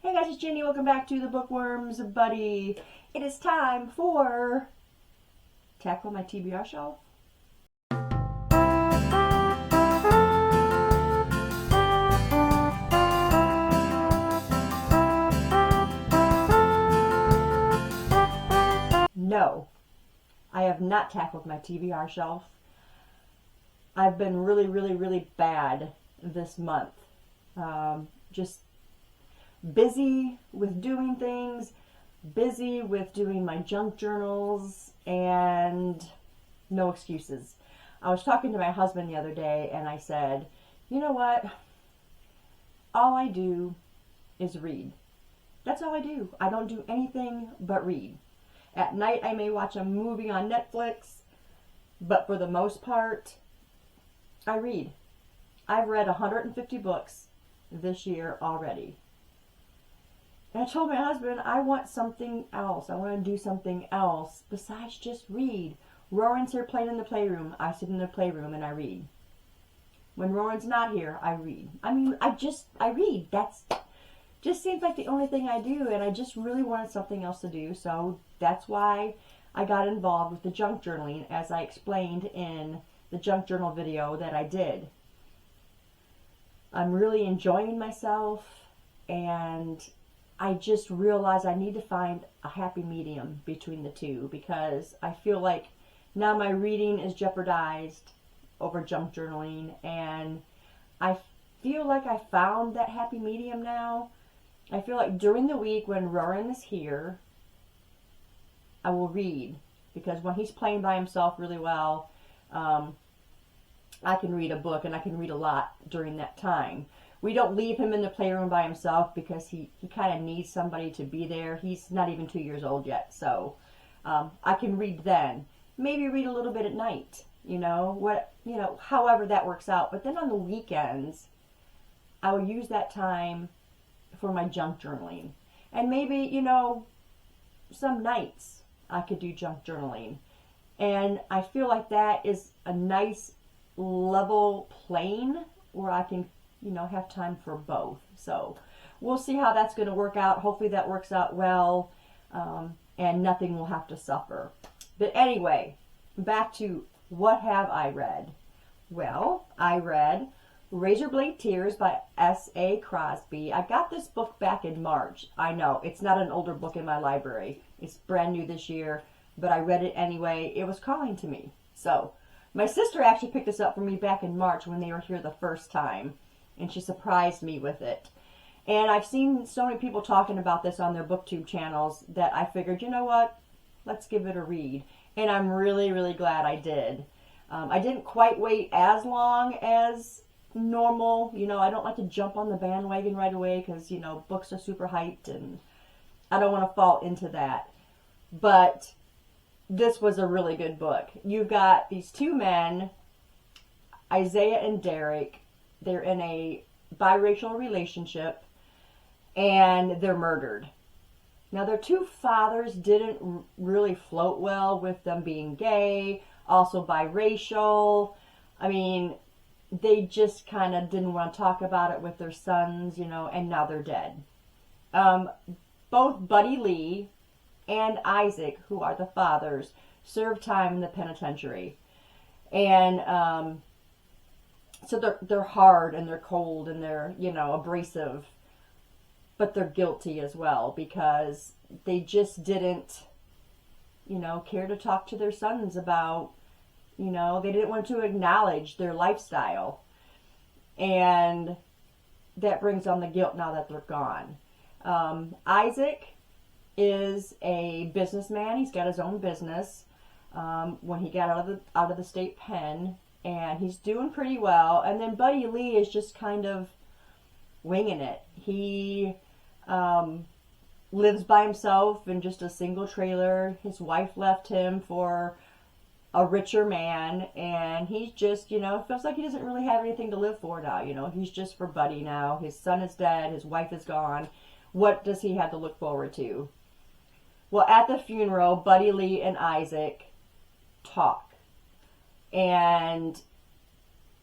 Hey guys, it's Jenny. Welcome back to the Bookworms Buddy. It is time for Tackle My TBR Shelf. No, I have not tackled my TBR shelf. I've been really bad this month. Just busy with doing things, busy with doing my junk journals, and no excuses. I was talking to my husband the other day and I said, you know what? All I do is read. That's all I do. I don't do anything but read. At night I may watch a movie on Netflix, but for the most part, I read. I've read 150 books this year already. And I told my husband, I want something else. I want to do something else besides just read. Rowan's here playing in the playroom. I sit in the playroom and I read. When Rowan's not here, I read. I read. That's just seems like the only thing I do, and I just really wanted something else to do. So that's why I got involved with the junk journaling, as I explained in the junk journal video that I did. I'm really enjoying myself, and I just realized I need to find a happy medium between the two, because I feel like now my reading is jeopardized over junk journaling, and I feel like I found that happy medium now. I feel like during the week when Rowan is here, I will read, because when he's playing by himself really well, I can read a book, and I can read a lot during that time. We don't leave him in the playroom by himself because he kind of needs somebody to be there. He's not even 2 years old yet, so I can read then. Maybe read a little bit at night, however that works out. But then on the weekends, I will use that time for my junk journaling. And maybe, some nights I could do junk journaling. And I feel like that is a nice level plane where I can, have time for both. So we'll see how that's going to work out. Hopefully that works out well, and nothing will have to suffer. But anyway, back to what have I read? Well, I read Razor Blade Tears by S.A. Crosby. I got this book back in March. I know, it's not an older book in my library. It's brand new this year, but I read it anyway. It was calling to me. So, my sister actually picked this up for me back in March when they were here the first time, and she surprised me with it. And I've seen so many people talking about this on their BookTube channels that I figured, you know what, let's give it a read. And I'm really glad I did. I didn't quite wait as long as normal. I don't like to jump on the bandwagon right away because, books are super hyped and I don't want to fall into that. But this was a really good book. You've got these two men, Isaiah and Derek. They're in a biracial relationship and they're murdered. Now, their two fathers didn't really float well with them being gay, also biracial. I mean, they just kind of didn't want to talk about it with their sons, and now they're dead. Both Buddy Lee and Isaac, who are the fathers, served time in the penitentiary. And so they're hard and they're cold and they're, abrasive. But they're guilty as well because they just didn't, care to talk to their sons about, they didn't want to acknowledge their lifestyle. And that brings on the guilt now that they're gone. Isaac is a businessman. He's got his own business when he got out of the state pen, and he's doing pretty well. And then Buddy Lee is just kind of winging it. He lives by himself in just a single trailer. His wife left him for a richer man, and he's just, feels like he doesn't really have anything to live for now. He's just for Buddy now. His son is dead. His wife is gone. What does he have to look forward to? Well, at the funeral, Buddy Lee and Isaac talk. And,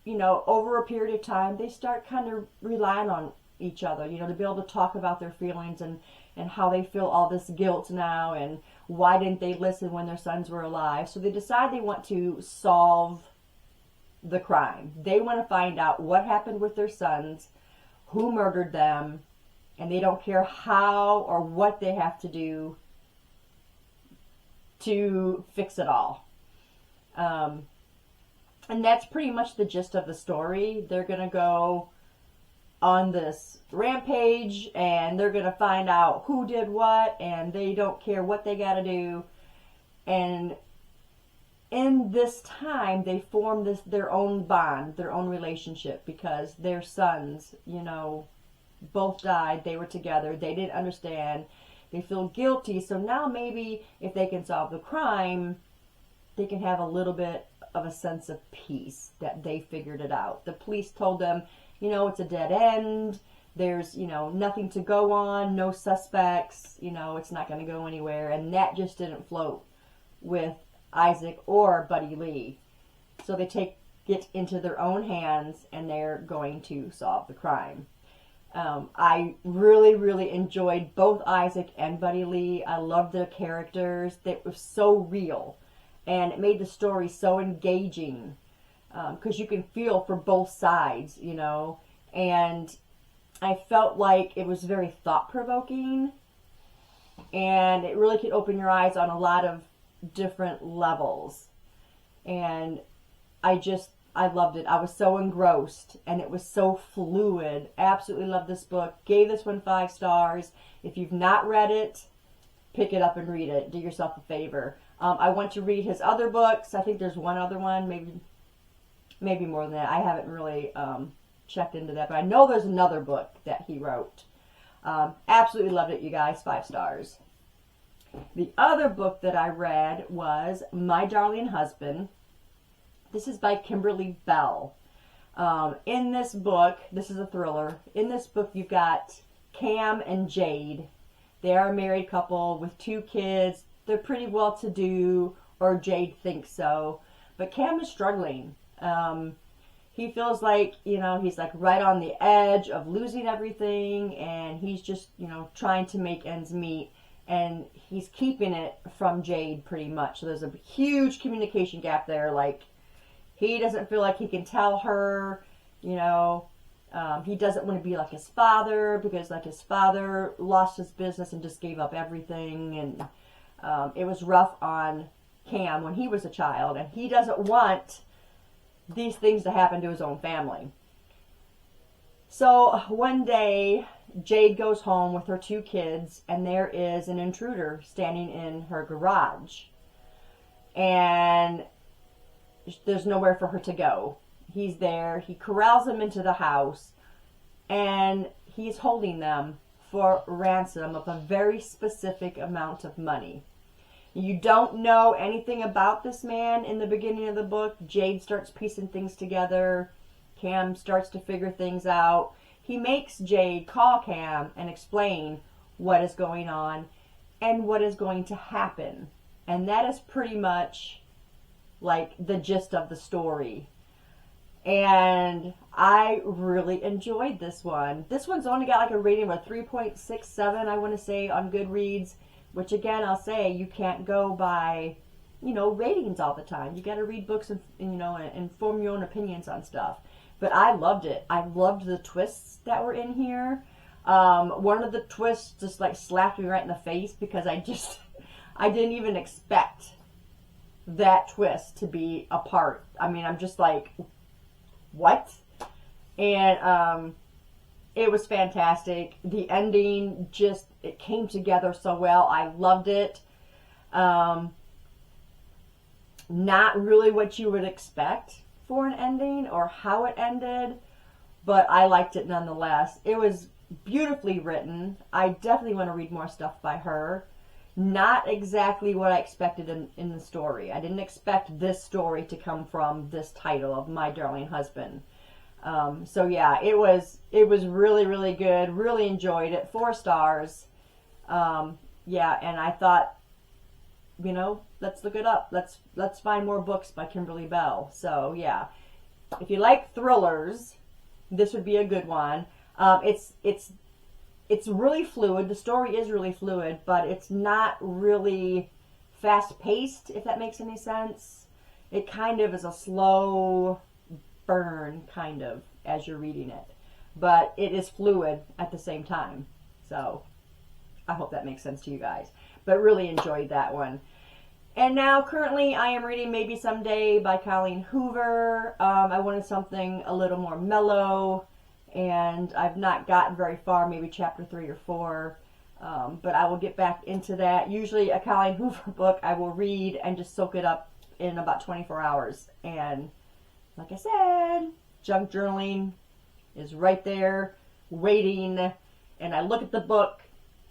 over a period of time, they start kind of relying on each other, you know, to be able to talk about their feelings and how they feel all this guilt now and why didn't they listen when their sons were alive. So they decide they want to solve the crime. They want to find out what happened with their sons, who murdered them, and they don't care how or what they have to do to fix it all. And that's pretty much the gist of the story. They're going to go on this rampage and they're going to find out who did what, and they don't care what they got to do. And in this time, they form their own bond, their own relationship, because their sons, you know, both died. They were together. They didn't understand. They feel guilty. So now maybe if they can solve the crime, they can have a little bit of a sense of peace that they figured it out. The police told them, you know, it's a dead end. There's, you know, nothing to go on, no suspects, you know, it's not going to go anywhere. And that just didn't float with Isaac or Buddy Lee. So they take it into their own hands and they're going to solve the crime. I really, really enjoyed both Isaac and Buddy Lee. I loved their characters. They were so real. And it made the story so engaging. Because you can feel for both sides, you know. And I felt like it was very thought-provoking. And it really could open your eyes on a lot of different levels. And I loved it. I was so engrossed, and it was so fluid. Absolutely loved this book. Gave this one 5 stars. If you've not read it, pick it up and read it. Do yourself a favor. I want to read his other books. I think there's one other one, maybe more than that. I haven't really checked into that, but I know there's another book that he wrote. Absolutely loved it, you guys. 5 stars. The other book that I read was My Darling Husband. This is by Kimberly Bell. In this book, this is a thriller. In this book, you've got Cam and Jade. They are a married couple with 2 kids. They're pretty well-to-do, or Jade thinks so. But Cam is struggling. He feels like, you know, he's like right on the edge of losing everything, and he's just, you know, trying to make ends meet. And he's keeping it from Jade pretty much. So there's a huge communication gap there. Like, he doesn't feel like he can tell her, you know. He doesn't want to be like his father, because like his father lost his business and just gave up everything. And it was rough on Cam when he was a child. And he doesn't want these things to happen to his own family. So one day, Jade goes home with her 2 kids, and there is an intruder standing in her garage. And there's nowhere for her to go. He's there. He corrals them into the house, and he's holding them for ransom of a very specific amount of money. You don't know anything about this man in the beginning of the book. Jade starts piecing things together. Cam starts to figure things out. He makes Jade call Cam and explain what is going on and what is going to happen. And that is pretty much like the gist of the story. And I really enjoyed this one. This one's only got like a rating of a 3.67, I want to say, on Goodreads. Which again, I'll say, you can't go by, you know, ratings all the time. You got to read books and, you know, and form your own opinions on stuff. But I loved it. I loved the twists that were in here. One of the twists just like slapped me right in the face, because I didn't even expect that twist to be a part. I mean, I'm just like, what? And it was fantastic. The ending just, it came together so well. I loved it. Not really what you would expect for an ending or how it ended, but I liked it nonetheless. It was beautifully written. I definitely want to read more stuff by her. Not exactly what I expected in the story. I didn't expect this story to come from this title of My Darling Husband. So yeah, it was really, really good. Really enjoyed it. 4 stars. Yeah, and I thought, you know, let's look it up. Let's find more books by Kimberly Bell. So yeah, if you like thrillers, this would be a good one. It's really fluid. The story is really fluid, but it's not really fast paced, if that makes any sense. It kind of is a slow burn, kind of, as you're reading it. But it is fluid at the same time. So I hope that makes sense to you guys. But really enjoyed that one. And now currently I am reading Maybe Someday by Colleen Hoover. I wanted something a little more mellow, and I've not gotten very far, maybe chapter 3 or 4. But I will get back into that. Usually a Colleen Hoover book I will read and just soak it up in about 24 hours. And like I said, junk journaling is right there waiting. And I look at the book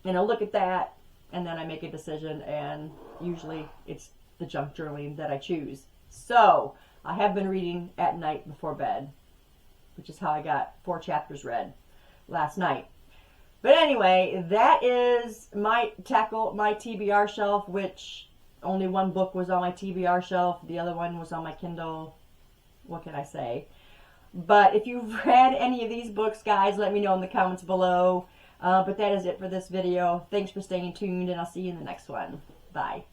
and I look at that and then I make a decision, and usually it's the junk journaling that I choose. So I have been reading at night before bed, which is how I got 4 chapters read last night. But anyway, that is my TBR shelf, which only one book was on my TBR shelf. The other one was on my Kindle. What can I say? But if you've read any of these books, guys, let me know in the comments below. But that is it for this video. Thanks for staying tuned, and I'll see you in the next one. Bye.